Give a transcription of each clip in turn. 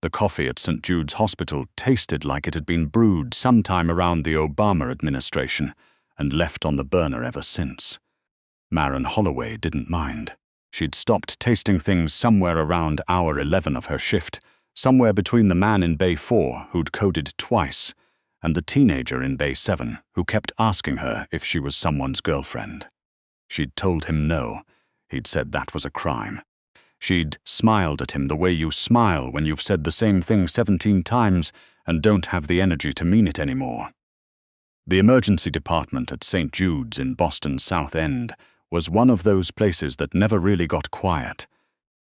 The coffee at St. Jude's Hospital tasted like it had been brewed sometime around the Obama administration and left on the burner ever since. Maren Holloway didn't mind. She'd stopped tasting things somewhere around hour 11 of her shift, somewhere between the man in Bay 4 who'd coded twice and the teenager in Bay 7 who kept asking her if she was someone's girlfriend. She'd told him no. He'd said that was a crime. She'd smiled at him the way you smile when you've said the same thing 17 times and don't have the energy to mean it anymore. The emergency department at St. Jude's in Boston's South End was one of those places that never really got quiet.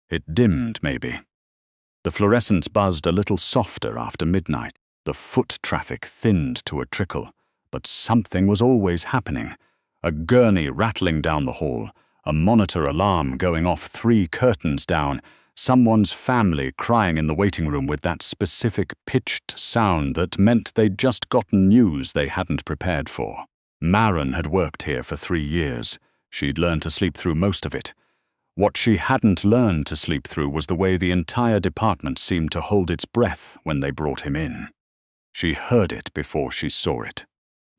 It dimmed, maybe. The fluorescents buzzed a little softer after midnight. The foot traffic thinned to a trickle, but something was always happening. A gurney rattling down the hall, a monitor alarm going off 3 curtains down, someone's family crying in the waiting room with that specific pitched sound that meant they'd just gotten news they hadn't prepared for. Maren had worked here for 3 years. She'd learned to sleep through most of it. What she hadn't learned to sleep through was the way the entire department seemed to hold its breath when they brought him in. She heard it before she saw it.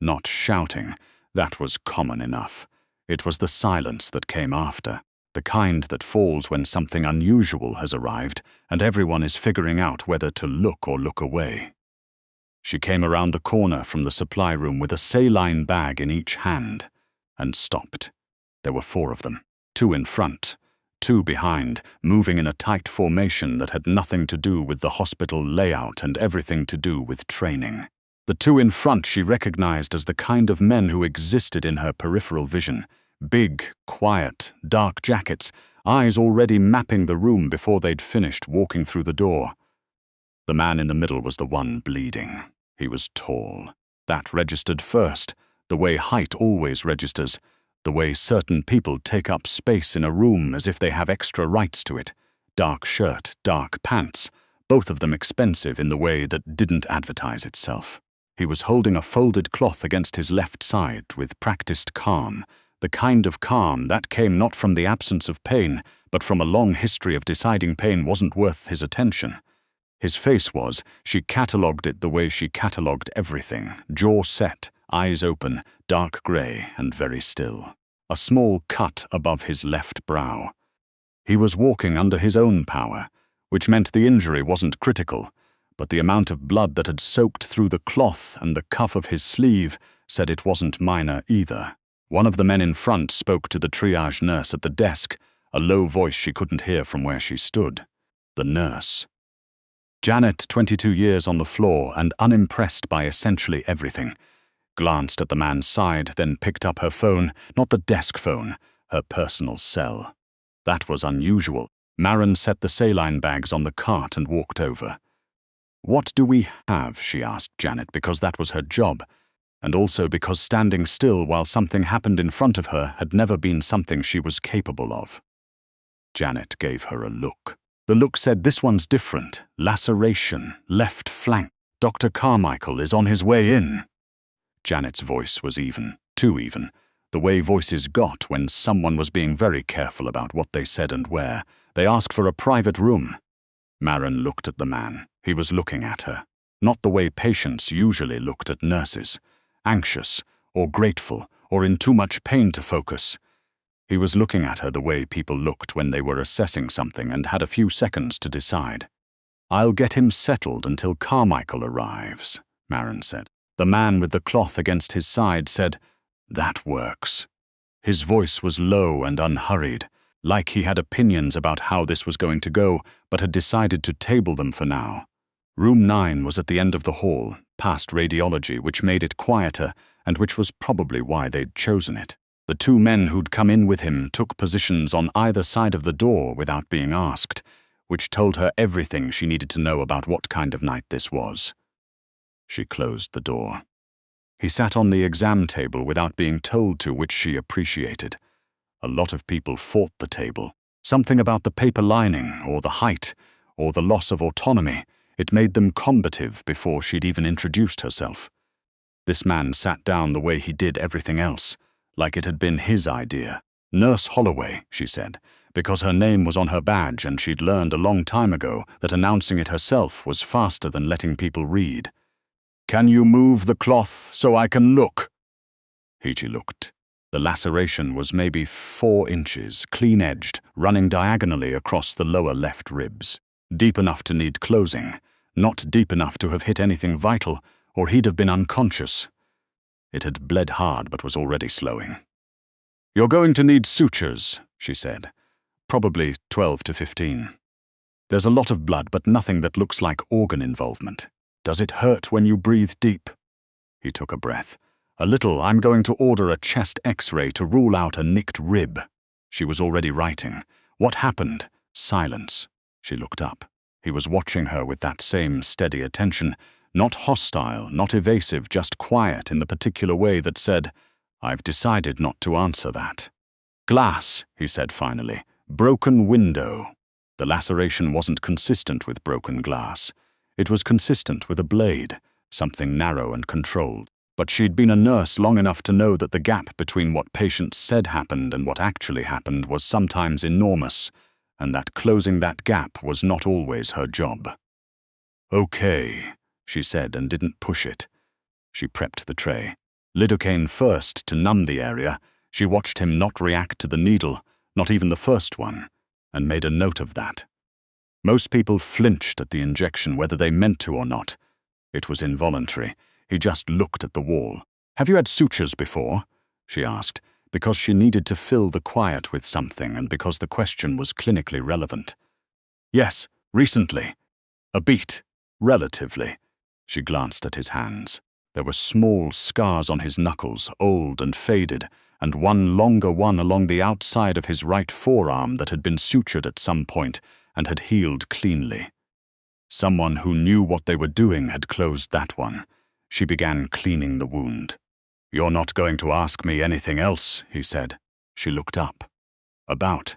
Not shouting, that was common enough. It was the silence that came after, the kind that falls when something unusual has arrived and everyone is figuring out whether to look or look away. She came around the corner from the supply room with a saline bag in each hand and stopped. There were 4 of them, 2 in front, 2 behind, moving in a tight formation that had nothing to do with the hospital layout and everything to do with training. The 2 in front she recognized as the kind of men who existed in her peripheral vision. Big, quiet, dark jackets, eyes already mapping the room before they'd finished walking through the door. The man in the middle was the one bleeding. He was tall. That registered first, the way height always registers, the way certain people take up space in a room as if they have extra rights to it. Dark shirt, dark pants, both of them expensive in the way that didn't advertise itself. He was holding a folded cloth against his left side with practiced calm, the kind of calm that came not from the absence of pain, but from a long history of deciding pain wasn't worth his attention. His face was, she catalogued it the way she catalogued everything, jaw set, eyes open, dark grey and very still. A small cut above his left brow. He was walking under his own power, which meant the injury wasn't critical, but the amount of blood that had soaked through the cloth and the cuff of his sleeve said it wasn't minor either. One of the men in front spoke to the triage nurse at the desk, a low voice she couldn't hear from where she stood. The nurse. Janet, 22 years on the floor and unimpressed by essentially everything, glanced at the man's side, then picked up her phone, not the desk phone, her personal cell. That was unusual. Maren set the saline bags on the cart and walked over. "What do we have?" she asked Janet, because that was her job, and also because standing still while something happened in front of her had never been something she was capable of. Janet gave her a look. The look said, "This one's different. Laceration, left flank. Dr. Carmichael is on his way in." Janet's voice was even, too even, the way voices got when someone was being very careful about what they said and where. They asked for a private room. Maren looked at the man. He was looking at her, not the way patients usually looked at nurses, anxious or grateful or in too much pain to focus. He was looking at her the way people looked when they were assessing something and had a few seconds to decide. "I'll get him settled until Carmichael arrives," Maren said. The man with the cloth against his side said, "That works." His voice was low and unhurried, like he had opinions about how this was going to go, but had decided to table them for now. Room 9 was at the end of the hall, past radiology, which made it quieter, and which was probably why they'd chosen it. The 2 men who'd come in with him took positions on either side of the door without being asked, which told her everything she needed to know about what kind of night this was. She closed the door. He sat on the exam table without being told to, which she appreciated. A lot of people fought the table. Something about the paper lining, or the height, or the loss of autonomy. It made them combative before she'd even introduced herself. This man sat down the way he did everything else, like it had been his idea. "Nurse Holloway," she said, because her name was on her badge and she'd learned a long time ago that announcing it herself was faster than letting people read. "Can you move the cloth so I can look?" Hichi looked. The laceration was maybe 4 inches, clean-edged, running diagonally across the lower left ribs. Deep enough to need closing, not deep enough to have hit anything vital, or he'd have been unconscious. It had bled hard but was already slowing. "You're going to need sutures," she said. "Probably 12 to 15. There's a lot of blood, but nothing that looks like organ involvement. Does it hurt when you breathe deep?" He took a breath. "A little. I'm going to order a chest X-ray to rule out a nicked rib." She was already writing. "What happened?" Silence. She looked up. He was watching her with that same steady attention, not hostile, not evasive, just quiet in the particular way that said, "I've decided not to answer that." "Glass," he said finally. "Broken window." The laceration wasn't consistent with broken glass. It was consistent with a blade, something narrow and controlled. But she'd been a nurse long enough to know that the gap between what patients said happened and what actually happened was sometimes enormous, and that closing that gap was not always her job. "Okay," she said and didn't push it. She prepped the tray. Lidocaine first to numb the area. She watched him not react to the needle, not even the first one, and made a note of that. Most people flinched at the injection, whether they meant to or not. It was involuntary. He just looked at the wall. "Have you had sutures before?" she asked, because she needed to fill the quiet with something and because the question was clinically relevant. "Yes, recently. A beat. Relatively." She glanced at his hands. There were small scars on his knuckles, old and faded, and one longer one along the outside of his right forearm that had been sutured at some point and had healed cleanly. Someone who knew what they were doing had closed that one. She began cleaning the wound. "You're not going to ask me anything else," he said. She looked up. "About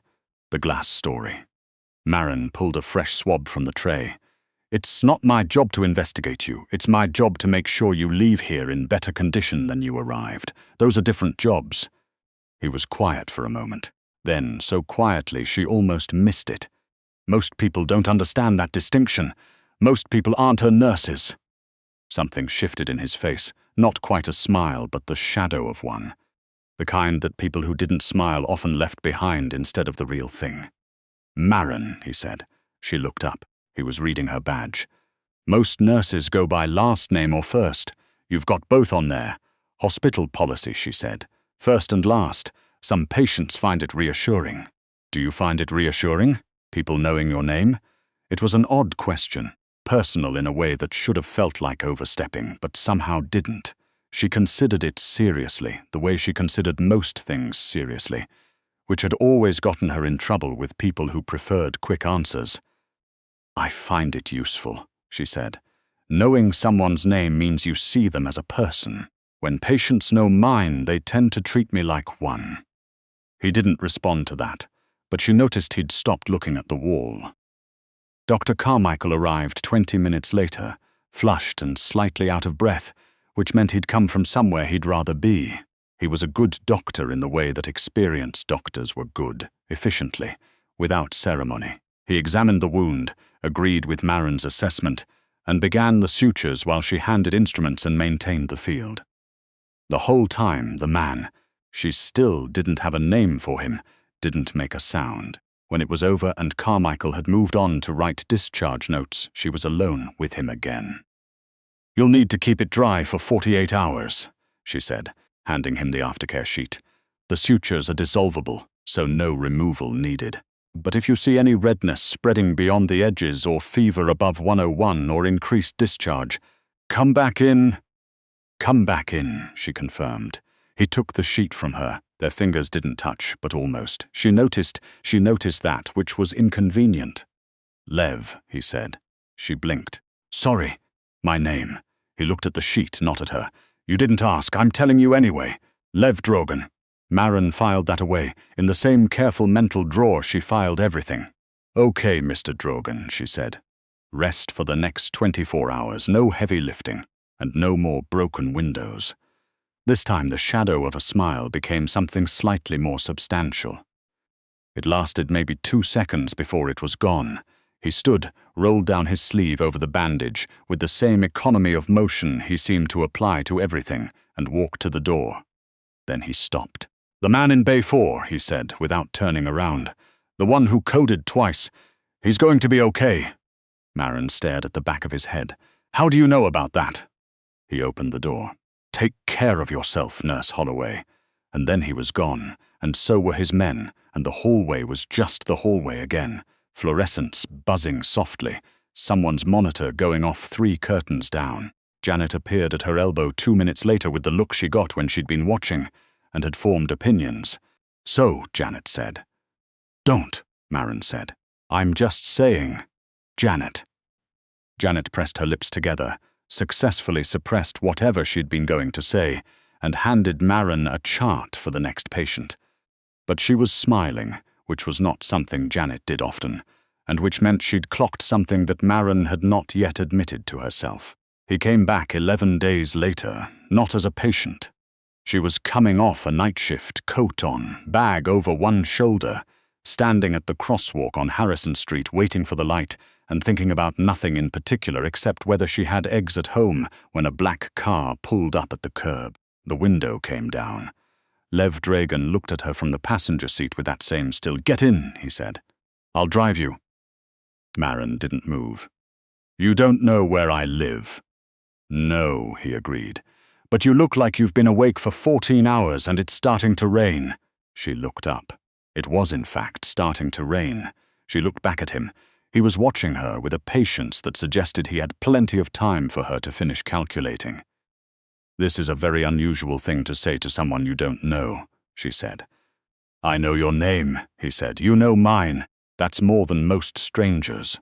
the glass story." Maren pulled a fresh swab from the tray. "It's not my job to investigate you. It's my job to make sure you leave here in better condition than you arrived. Those are different jobs." He was quiet for a moment. Then, so quietly, she almost missed it. "Most people don't understand that distinction. Most people aren't her nurses." Something shifted in his face, not quite a smile, but the shadow of one. The kind that people who didn't smile often left behind instead of the real thing. "Maren," he said. She looked up. He was reading her badge. "Most nurses go by last name or first. You've got both on there. Hospital policy," she said. "First and last. Some patients find it reassuring." "Do you find it reassuring? People knowing your name?" It was an odd question. Personal in a way that should have felt like overstepping, but somehow didn't. She considered it seriously, the way she considered most things seriously, which had always gotten her in trouble with people who preferred quick answers. "I find it useful," she said. "Knowing someone's name means you see them as a person. When patients know mine, they tend to treat me like one." He didn't respond to that, but she noticed he'd stopped looking at the wall. Dr. Carmichael arrived 20 minutes later, flushed and slightly out of breath, which meant he'd come from somewhere he'd rather be. He was a good doctor in the way that experienced doctors were good, efficiently, without ceremony. He examined the wound, agreed with Maren's assessment, and began the sutures while she handed instruments and maintained the field. The whole time, the man, she still didn't have a name for him, didn't make a sound. When it was over and Carmichael had moved on to write discharge notes, she was alone with him again. "You'll need to keep it dry for 48 hours, she said, handing him the aftercare sheet. "The sutures are dissolvable, so no removal needed. But if you see any redness spreading beyond the edges or fever above 101 or increased discharge, come back in." "Come back in," she confirmed. He took the sheet from her. Their fingers didn't touch, but almost. She noticed that, which was inconvenient. "Lev," he said. She blinked. "Sorry, my name." He looked at the sheet, not at her. "You didn't ask, I'm telling you anyway. Lev Drogan." Maren filed that away. In the same careful mental drawer she filed everything. "Okay, Mr. Drogan," she said. "Rest for the next 24 hours, no heavy lifting, and no more broken windows." This time the shadow of a smile became something slightly more substantial. It lasted maybe 2 seconds before it was gone. He stood, rolled down his sleeve over the bandage, with the same economy of motion he seemed to apply to everything, and walked to the door. Then he stopped. "The man in Bay 4, he said, without turning around. "The one who coded twice. He's going to be okay." Maren stared at the back of his head. "How do you know about that?" He opened the door. "Take care of yourself, Nurse Holloway." And then he was gone, and so were his men, and the hallway was just the hallway again. Fluorescents buzzing softly, someone's monitor going off 3 curtains down. Janet appeared at her elbow 2 minutes later with the look she got when she'd been watching, and had formed opinions. "So," Janet said. "Don't," Maren said. "I'm just saying." "Janet." Janet pressed her lips together, successfully suppressed whatever she'd been going to say, and handed Maren a chart for the next patient. But she was smiling, which was not something Janet did often, and which meant she'd clocked something that Maren had not yet admitted to herself. He came back 11 days later, not as a patient. She was coming off a night shift, coat on, bag over one shoulder, standing at the crosswalk on Harrison Street waiting for the light and thinking about nothing in particular except whether she had eggs at home when a black car pulled up at the curb. The window came down. Lev Dragan looked at her from the passenger seat with that same still. "Get in," he said. "I'll drive you." Maren didn't move. "You don't know where I live." "No," he agreed. "But you look like you've been awake for 14 hours and it's starting to rain." She looked up. It was, in fact, starting to rain. She looked back at him. He was watching her with a patience that suggested he had plenty of time for her to finish calculating. "This is a very unusual thing to say to someone you don't know," she said. "I know your name," he said. "You know mine. That's more than most strangers."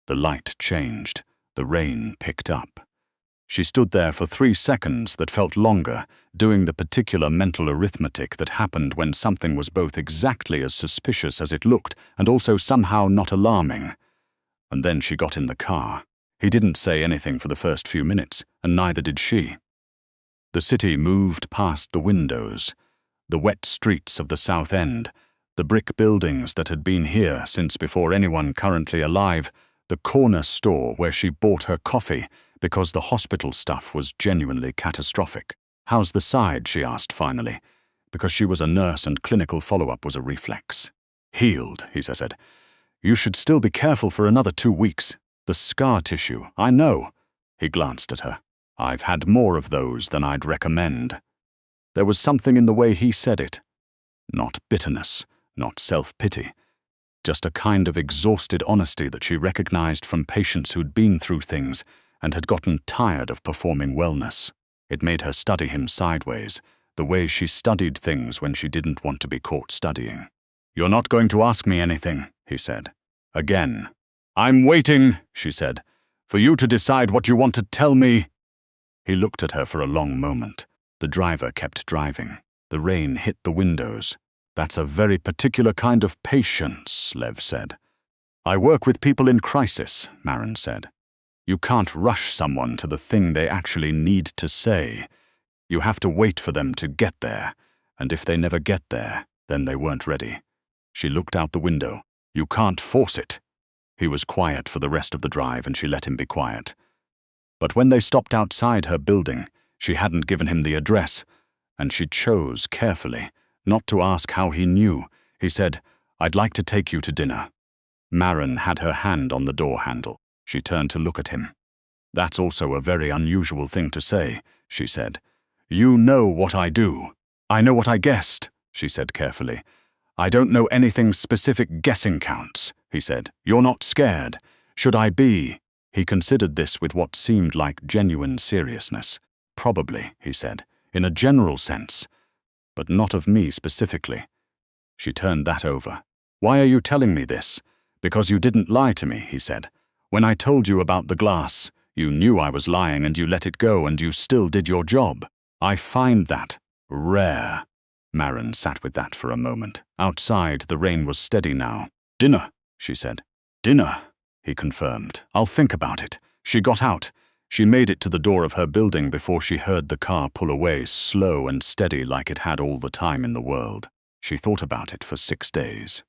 The light changed. The rain picked up. She stood there for 3 seconds that felt longer, doing the particular mental arithmetic that happened when something was both exactly as suspicious as it looked and also somehow not alarming. And then she got in the car. He didn't say anything for the first few minutes, and neither did she. The city moved past the windows, the wet streets of the South End, the brick buildings that had been here since before anyone currently alive, the corner store where she bought her coffee because the hospital stuff was genuinely catastrophic. "How's the side?" she asked finally, because she was a nurse and clinical follow-up was a reflex. "Healed," he said. "You should still be careful for another 2 weeks. The scar tissue, I know." He glanced at her. "I've had more of those than I'd recommend." There was something in the way he said it. Not bitterness, not self-pity. Just a kind of exhausted honesty that she recognized from patients who'd been through things and had gotten tired of performing wellness. It made her study him sideways, the way she studied things when she didn't want to be caught studying. "You're not going to ask me anything," he said. Again. "I'm waiting," she said, "for you to decide what you want to tell me." He looked at her for a long moment. The driver kept driving. The rain hit the windows. "That's a very particular kind of patience," Lev said. "I work with people in crisis," Maren said. "You can't rush someone to the thing they actually need to say. You have to wait for them to get there, and if they never get there, then they weren't ready." She looked out the window. "You can't force it." He was quiet for the rest of the drive, and she let him be quiet. But when they stopped outside her building, she hadn't given him the address, and she chose carefully not to ask how he knew. He said, "I'd like to take you to dinner." Maren had her hand on the door handle. She turned to look at him. "That's also a very unusual thing to say," she said. "You know what I do." "I know what I guessed," she said carefully. "I don't know anything specific. Guessing counts," he said. "You're not scared. Should I be?" He considered this with what seemed like genuine seriousness. "Probably," he said, "in a general sense, but not of me specifically." She turned that over. "Why are you telling me this?" "Because you didn't lie to me," he said. "When I told you about the glass, you knew I was lying and you let it go and you still did your job. I find that rare." Maren sat with that for a moment. Outside, the rain was steady now. "Dinner," she said. "Dinner," he confirmed. "I'll think about it." She got out. She made it to the door of her building before she heard the car pull away, slow and steady like it had all the time in the world. She thought about it for 6 days.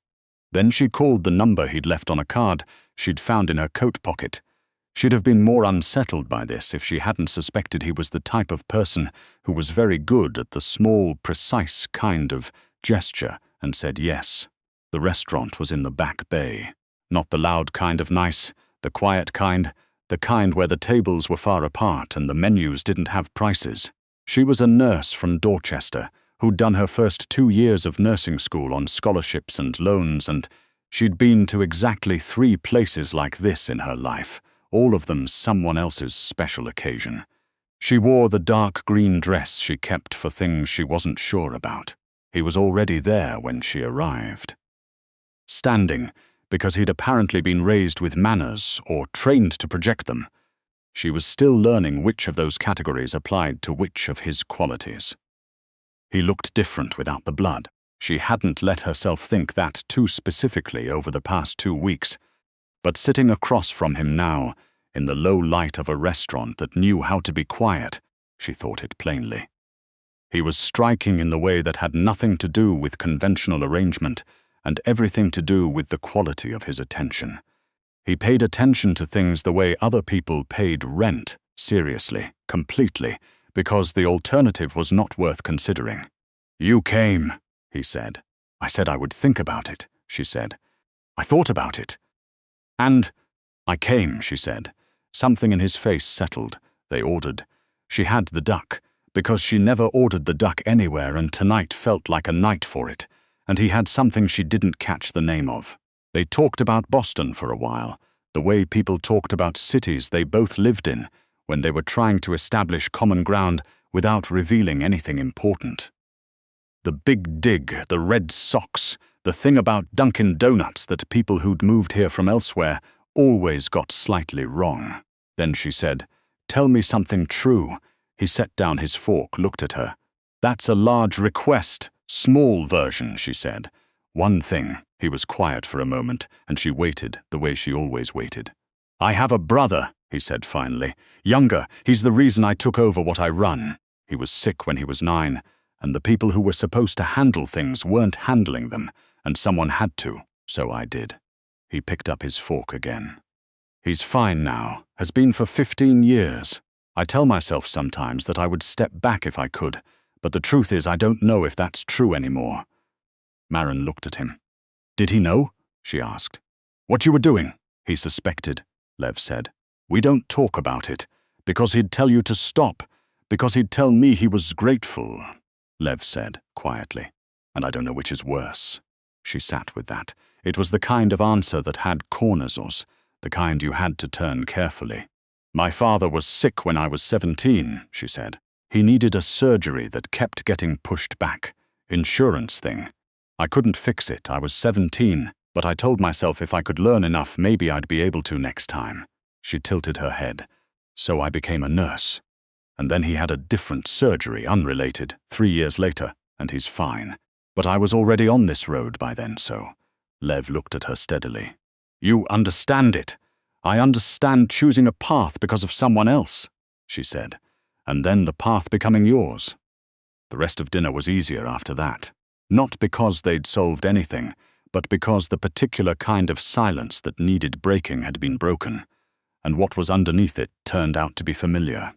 Then she called the number he'd left on a card she'd found in her coat pocket. She'd have been more unsettled by this if she hadn't suspected he was the type of person who was very good at the small, precise kind of gesture and said yes. The restaurant was in the back bay. Not the loud kind of nice, the quiet kind, the kind where the tables were far apart and the menus didn't have prices. She was a nurse from Dorchester who'd done her first 2 years of nursing school on scholarships and loans, and she'd been to exactly 3 places like this in her life, all of them someone else's special occasion. She wore the dark green dress she kept for things she wasn't sure about. He was already there when she arrived. Standing, because he'd apparently been raised with manners or trained to project them. She was still learning which of those categories applied to which of his qualities. He looked different without the blood. She hadn't let herself think that too specifically over the past 2 weeks. But sitting across from him now, in the low light of a restaurant that knew how to be quiet, she thought it plainly. He was striking in the way that had nothing to do with conventional arrangement and everything to do with the quality of his attention. He paid attention to things the way other people paid rent, seriously, completely, because the alternative was not worth considering. "You came," he said. "I said I would think about it," she said. "I thought about it." "And I came," she said. Something in his face settled. They ordered. She had the duck, because she never ordered the duck anywhere, and tonight felt like a night for it, and he had something she didn't catch the name of. They talked about Boston for a while, the way people talked about cities they both lived in, when they were trying to establish common ground without revealing anything important. The big dig, the red socks, the thing about Dunkin' Donuts that people who'd moved here from elsewhere always got slightly wrong. Then she said, "Tell me something true." He set down his fork, looked at her. "That's a large request, small version," she said. "One thing." He was quiet for a moment, and she waited the way she always waited. "I have a brother," he said finally. "Younger. He's the reason I took over what I run. He was sick when he was 9, and the people who were supposed to handle things weren't handling them, and someone had to, so I did." He picked up his fork again. "He's fine now, has been for 15 years. I tell myself sometimes that I would step back if I could, but the truth is I don't know if that's true anymore." Maren looked at him. "Did he know?" she asked. "What you were doing?" "He suspected," Lev said. "We don't talk about it, because he'd tell you to stop, because he'd tell me he was grateful," Lev said quietly. "And I don't know which is worse." She sat with that. It was the kind of answer that had corners, the kind you had to turn carefully. "My father was sick when I was 17, she said. "He needed a surgery that kept getting pushed back. Insurance thing. I couldn't fix it. I was 17, but I told myself if I could learn enough, maybe I'd be able to next time." She tilted her head. "So I became a nurse. And then he had a different surgery, unrelated, 3 years later, and he's fine. But I was already on this road by then, so..." Lev looked at her steadily. "You understand it. I understand choosing a path because of someone else," she said, "and then the path becoming yours." The rest of dinner was easier after that. Not because they'd solved anything, but because the particular kind of silence that needed breaking had been broken, and what was underneath it turned out to be familiar.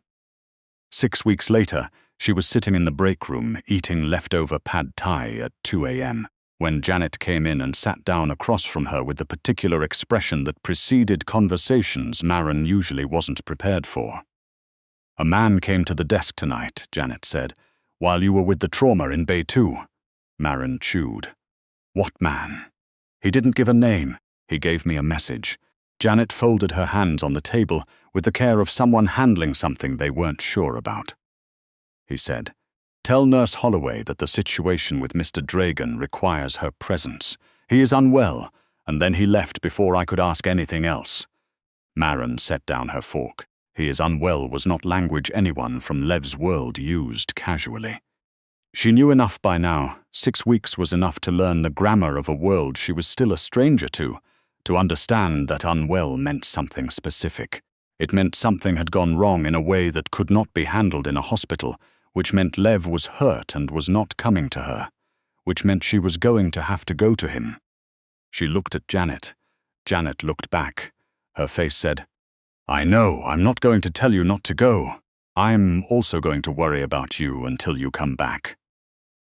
6 weeks later, she was sitting in the break room eating leftover pad thai at 2 a.m. when Janet came in and sat down across from her with the particular expression that preceded conversations Maren usually wasn't prepared for. "A man came to the desk tonight," Janet said, "while you were with the trauma in Bay 2. Maren chewed. "What man?" "He didn't give a name. He gave me a message." Janet folded her hands on the table with the care of someone handling something they weren't sure about. He said, "Tell Nurse Holloway that the situation with Mr. Dragan requires her presence. He is unwell," and then he left before I could ask anything else. Maren set down her fork. "He is unwell" was not language anyone from Lev's world used casually. She knew enough by now. 6 weeks was enough to learn the grammar of a world she was still a stranger to understand that unwell meant something specific. It meant something had gone wrong in a way that could not be handled in a hospital, which meant Lev was hurt and was not coming to her, which meant she was going to have to go to him. She looked at Janet. Janet looked back. Her face said, "I know, I'm not going to tell you not to go. I'm also going to worry about you until you come back."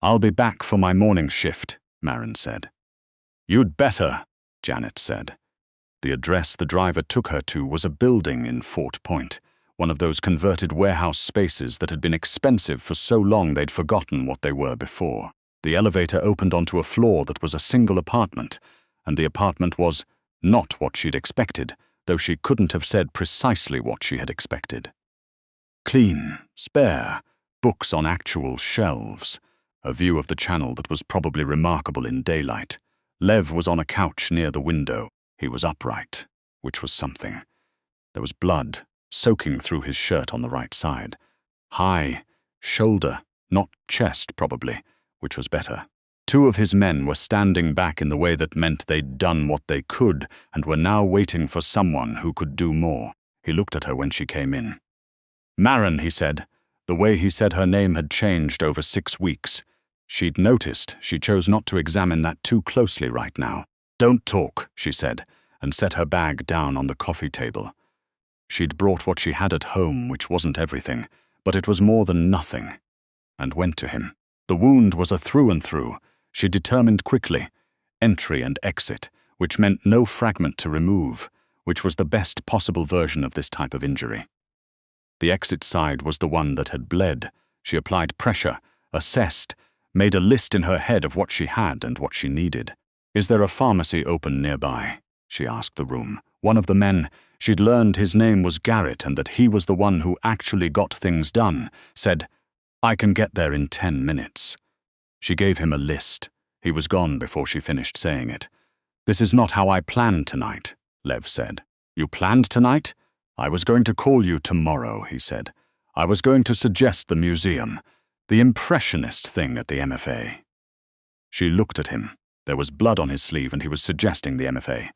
"I'll be back for my morning shift," Maren said. "You'd better," Janet said. The address the driver took her to was a building in Fort Point, one of those converted warehouse spaces that had been expensive for so long they'd forgotten what they were before. The elevator opened onto a floor that was a single apartment, and the apartment was not what she'd expected, though she couldn't have said precisely what she had expected. Clean, spare, books on actual shelves, a view of the channel that was probably remarkable in daylight. Lev was on a couch near the window. He was upright, which was something. There was blood soaking through his shirt on the right side. High, shoulder, not chest probably, which was better. Two of his men were standing back in the way that meant they'd done what they could and were now waiting for someone who could do more. He looked at her when she came in. "Maren," he said. The way he said her name had changed over 6 weeks. She'd noticed. She chose not to examine that too closely right now. "Don't talk," she said, and set her bag down on the coffee table. She'd brought what she had at home, which wasn't everything, but it was more than nothing, and went to him. The wound was a through and through. She determined quickly. Entry and exit, which meant no fragment to remove, which was the best possible version of this type of injury. The exit side was the one that had bled. She applied pressure, assessed, made a list in her head of what she had and what she needed. "Is there a pharmacy open nearby?" she asked the room. One of the men, she'd learned his name was Garrett and that he was the one who actually got things done, said, "I can get there in 10 minutes. She gave him a list. He was gone before she finished saying it. "This is not how I planned tonight," Lev said. "You planned tonight?" "I was going to call you tomorrow," he said. "I was going to suggest the museum, the impressionist thing at the MFA." She looked at him. There was blood on his sleeve and he was suggesting the MFA.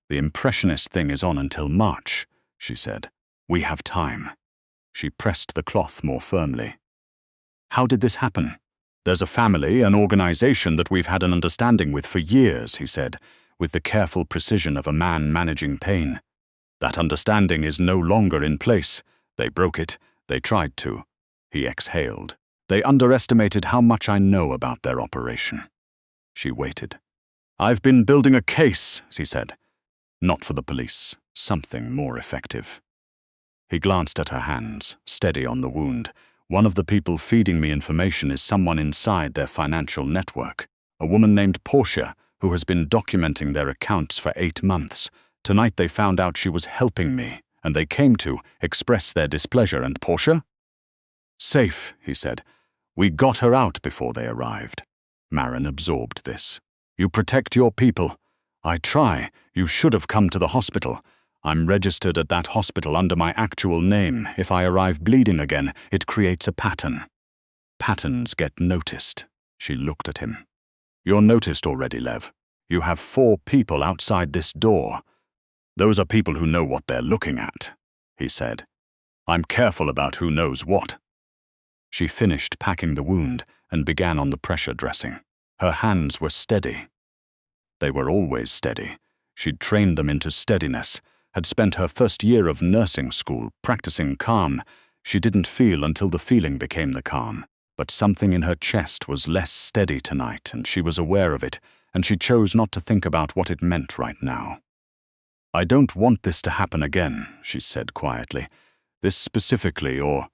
"The impressionist thing is on until March," she said. "We have time." She pressed the cloth more firmly. "How did this happen?" "There's a family, an organization that we've had an understanding with for years," he said, with the careful precision of a man managing pain. "That understanding is no longer in place. They broke it. They tried to." He exhaled. "They underestimated how much I know about their operation." She waited. "I've been building a case," he said. "Not for the police. Something more effective." He glanced at her hands, steady on the wound. "One of the people feeding me information is someone inside their financial network. A woman named Portia, who has been documenting their accounts for 8 months. Tonight they found out she was helping me, and they came to express their displeasure. And Portia?" "Safe," he said. "We got her out before they arrived." Maren absorbed this. "You protect your people." "I try. You should have come to the hospital. I'm registered at that hospital under my actual name. If I arrive bleeding again, it creates a pattern." "Patterns get noticed." She looked at him. "You're noticed already, Lev. You have 4 people outside this door. Those are people who know what they're looking at," he said. "I'm careful about who knows what." She finished packing the wound and began on the pressure dressing. Her hands were steady. They were always steady. She'd trained them into steadiness, had spent her first year of nursing school practicing calm. She didn't feel until the feeling became the calm. But something in her chest was less steady tonight, and she was aware of it, and she chose not to think about what it meant right now. "I don't want this to happen again," she said quietly. "This specifically, or—"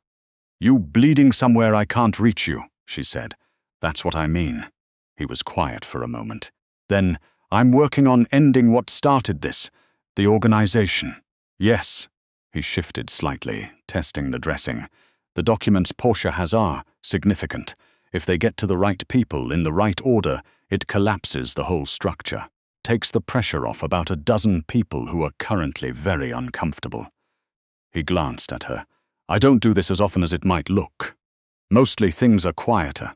"You bleeding somewhere I can't reach you," she said. "That's what I mean." He was quiet for a moment. Then, "I'm working on ending what started this. The organization." "Yes." He shifted slightly, testing the dressing. "The documents Portia has are significant. If they get to the right people in the right order, it collapses the whole structure. Takes the pressure off about a dozen people who are currently very uncomfortable." He glanced at her. "I don't do this as often as it might look. Mostly things are quieter."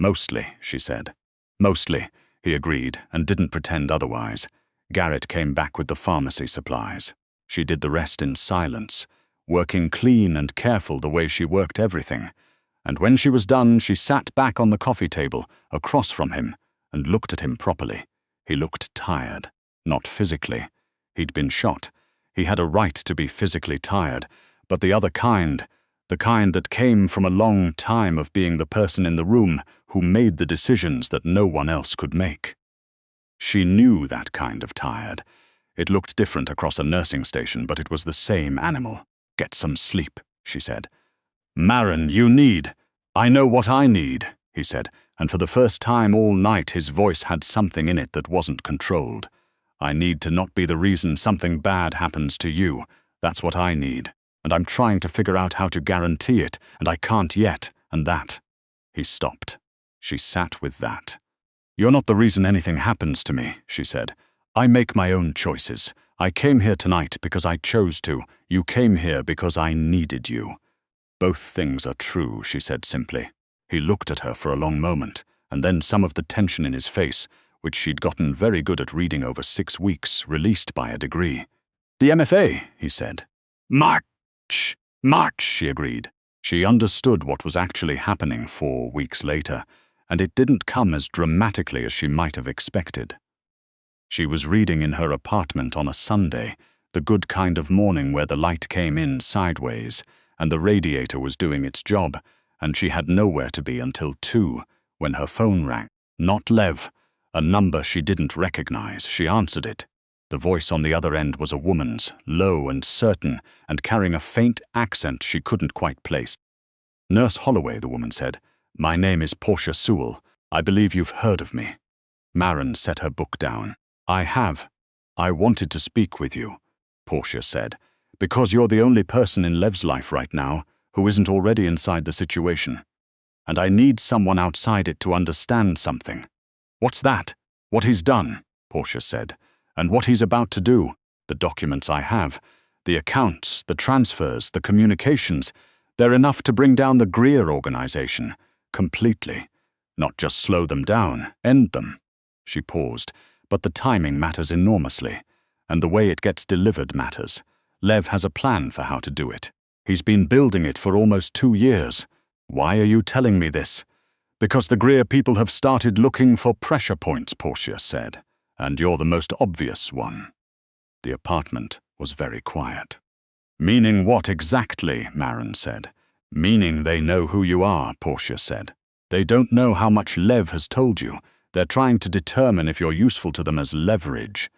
"Mostly," she said. "Mostly," he agreed, and didn't pretend otherwise. Garrett came back with the pharmacy supplies. She did the rest in silence, working clean and careful the way she worked everything. And when she was done, she sat back on the coffee table, across from him, and looked at him properly. He looked tired, not physically. He'd been shot. He had a right to be physically tired, but the other kind, the kind that came from a long time of being the person in the room who made the decisions that no one else could make. She knew that kind of tired. It looked different across a nursing station, but it was the same animal. "Get some sleep," she said. "Maren, you need—" "I know what I need," he said, and for the first time all night his voice had something in it that wasn't controlled. "I need to not be the reason something bad happens to you. That's what I need. And I'm trying to figure out how to guarantee it, and I can't yet, and that." He stopped. She sat with that. "You're not the reason anything happens to me," she said. "I make my own choices. I came here tonight because I chose to. You came here because I needed you." "Both things are true," she said simply. He looked at her for a long moment, and then some of the tension in his face, which she'd gotten very good at reading over 6 weeks, released by a degree. "The MFA," he said. "March! March!" she agreed. She understood what was actually happening 4 weeks later, and it didn't come as dramatically as she might have expected. She was reading in her apartment on a Sunday, the good kind of morning where the light came in sideways, and the radiator was doing its job, and she had nowhere to be until 2, when her phone rang. Not Lev, a number she didn't recognize. She answered it. The voice on the other end was a woman's, low and certain, and carrying a faint accent she couldn't quite place. "Nurse Holloway," the woman said. "My name is Portia Sewell. I believe you've heard of me." Maren set her book down. "I have. I wanted to speak with you," Portia said, "because you're the only person in Lev's life right now who isn't already inside the situation. And I need someone outside it to understand something." "What's that?" "What he's done," Portia said, "and what he's about to do. The documents I have, the accounts, the transfers, the communications, they're enough to bring down the Greer organization. Completely. Not just slow them down, end them." She paused. "But the timing matters enormously, and the way it gets delivered matters. Lev has a plan for how to do it. He's been building it for almost 2 years. Why are you telling me this?" "Because the Greer people have started looking for pressure points," Portia said, "and you're the most obvious one." The apartment was very quiet. "Meaning what exactly?" Maren said. "Meaning they know who you are," Portia said. "They don't know how much Lev has told you. They're trying to determine if you're useful to them as leverage."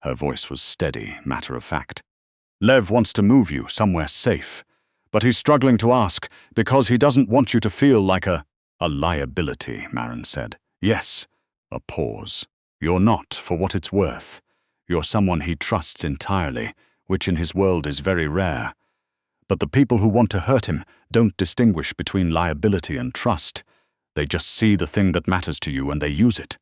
Her voice was steady, matter-of-fact. "Lev wants to move you somewhere safe, but he's struggling to ask because he doesn't want you to feel like a liability," Maren said. "Yes." A pause. "You're not, for what it's worth. You're someone he trusts entirely, which in his world is very rare. But the people who want to hurt him don't distinguish between liability and trust. They just see the thing that matters to you and they use it."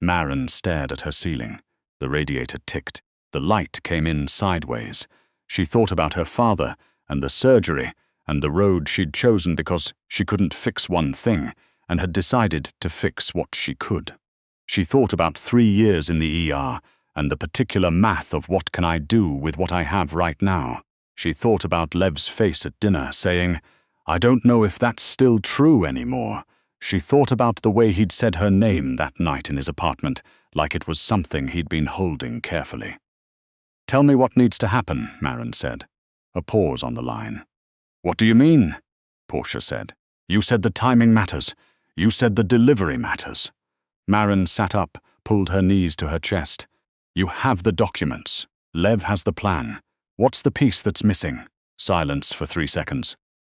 Maren stared at her ceiling. The radiator ticked. The light came in sideways. She thought about her father and the surgery and the road she'd chosen because she couldn't fix one thing and had decided to fix what she could. She thought about 3 years in the ER and the particular math of what can I do with what I have right now. She thought about Lev's face at dinner, saying, "I don't know if that's still true anymore." She thought about the way he'd said her name that night in his apartment, like it was something he'd been holding carefully. "Tell me what needs to happen," Maren said. A pause on the line. "What do you mean?" Portia said. "You said the timing matters. You said the delivery matters." Maren sat up, pulled her knees to her chest. "You have the documents. Lev has the plan. What's the piece that's missing?" Silence for 3 seconds.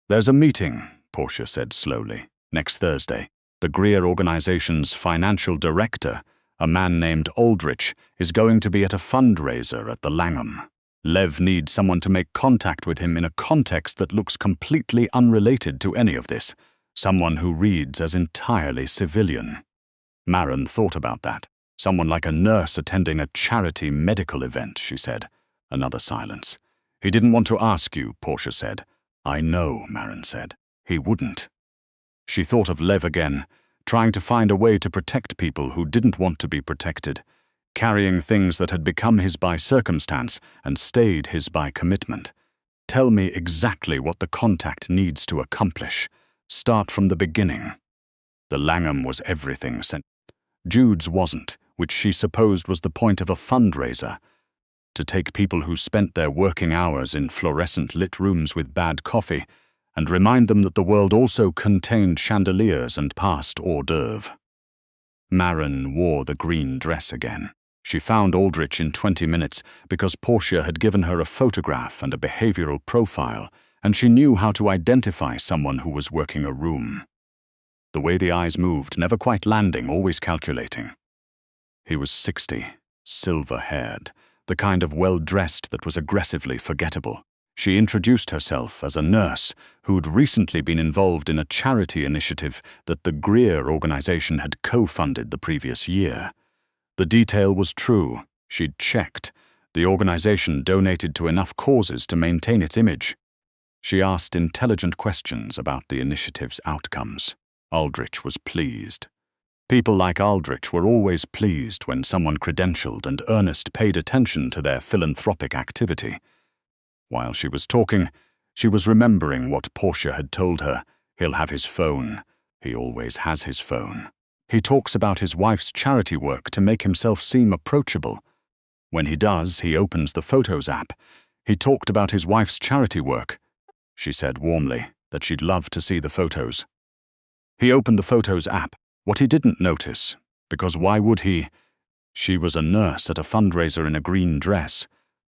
"There's a meeting," Portia said slowly. "Next Thursday. The Greer organization's financial director, a man named Aldrich, is going to be at a fundraiser at the Langham. Lev needs someone to make contact with him in a context that looks completely unrelated to any of this, someone who reads as entirely civilian." Maren thought about that. "Someone like a nurse attending a charity medical event," she said. Another silence. "He didn't want to ask you," Portia said. "I know," Maren said. "He wouldn't." She thought of Lev again, trying to find a way to protect people who didn't want to be protected, carrying things that had become his by circumstance and stayed his by commitment. "Tell me exactly what the contact needs to accomplish. Start from the beginning." The Langham was everything. Jude's wasn't, which she supposed was the point of a fundraiser. To take people who spent their working hours in fluorescent-lit rooms with bad coffee and remind them that the world also contained chandeliers and passed hors d'oeuvre. Maren wore the green dress again. She found Aldrich in 20 minutes because Portia had given her a photograph and a behavioral profile, and she knew how to identify someone who was working a room. The way the eyes moved, never quite landing, always calculating. He was 60, silver-haired, the kind of well-dressed that was aggressively forgettable. She introduced herself as a nurse who'd recently been involved in a charity initiative that the Greer organization had co-funded the previous year. The detail was true. She'd checked. The organization donated to enough causes to maintain its image. She asked intelligent questions about the initiative's outcomes. Aldrich was pleased. People like Aldrich were always pleased when someone credentialed and earnest paid attention to their philanthropic activity. While she was talking, she was remembering what Portia had told her. He'll have his phone. He always has his phone. He talks about his wife's charity work to make himself seem approachable. When he does, he opens the Photos app. He talked about his wife's charity work. She said warmly that she'd love to see the photos. He opened the Photos app. What he didn't notice, because why would he? She was a nurse at a fundraiser in a green dress,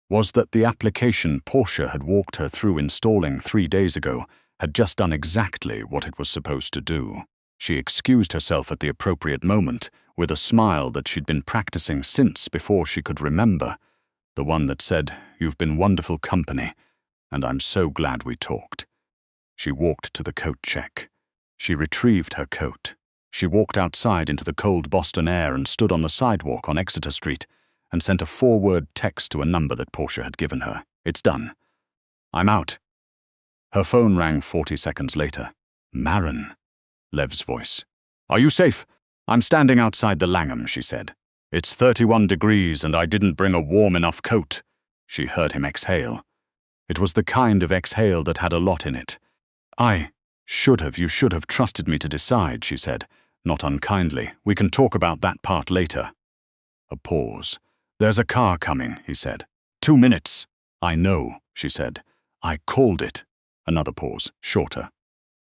was that the application Portia had walked her through installing 3 days ago had just done exactly what it was supposed to do. She excused herself at the appropriate moment with a smile that she'd been practicing since before she could remember, the one that said, "You've been wonderful company, and I'm so glad we talked." She walked to the coat check. She retrieved her coat. She walked outside into the cold Boston air and stood on the sidewalk on Exeter Street and sent a 4-word text to a number that Portia had given her. "It's done. I'm out." Her phone rang 40 seconds later. "Maren," Lev's voice. "Are you safe?" "I'm standing outside the Langham," she said. "It's 31 degrees and I didn't bring a warm enough coat." She heard him exhale. It was the kind of exhale that had a lot in it. You should have trusted me to decide," she said, not unkindly. "We can talk about that part later." A pause. "There's a car coming," he said. 2 minutes. "I know," she said. "I called it." Another pause, shorter.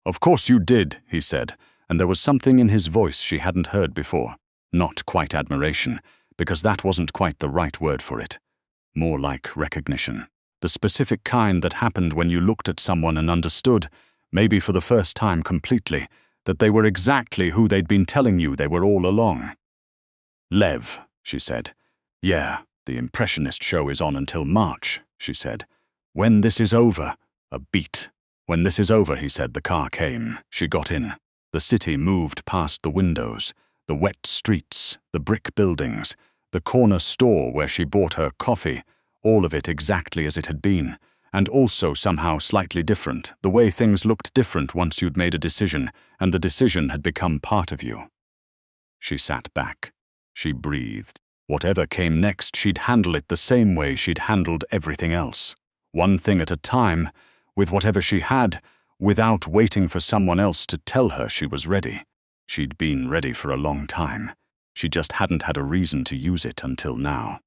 "Of course you did," he said, and there was something in his voice she hadn't heard before. Not quite admiration, because that wasn't quite the right word for it. More like recognition. The specific kind that happened when you looked at someone and understood, maybe for the first time completely, that they were exactly who they'd been telling you they were all along. "Lev," she said. "Yeah, the Impressionist show is on until March," she said. "When this is over," a beat. "When this is over," he said. The car came. She got in. The city moved past the windows, the wet streets, the brick buildings, the corner store where she bought her coffee, all of it exactly as it had been, and also somehow slightly different, the way things looked different once you'd made a decision, and the decision had become part of you. She sat back. She breathed. Whatever came next, she'd handle it the same way she'd handled everything else. One thing at a time, with whatever she had, without waiting for someone else to tell her she was ready. She'd been ready for a long time. She just hadn't had a reason to use it until now.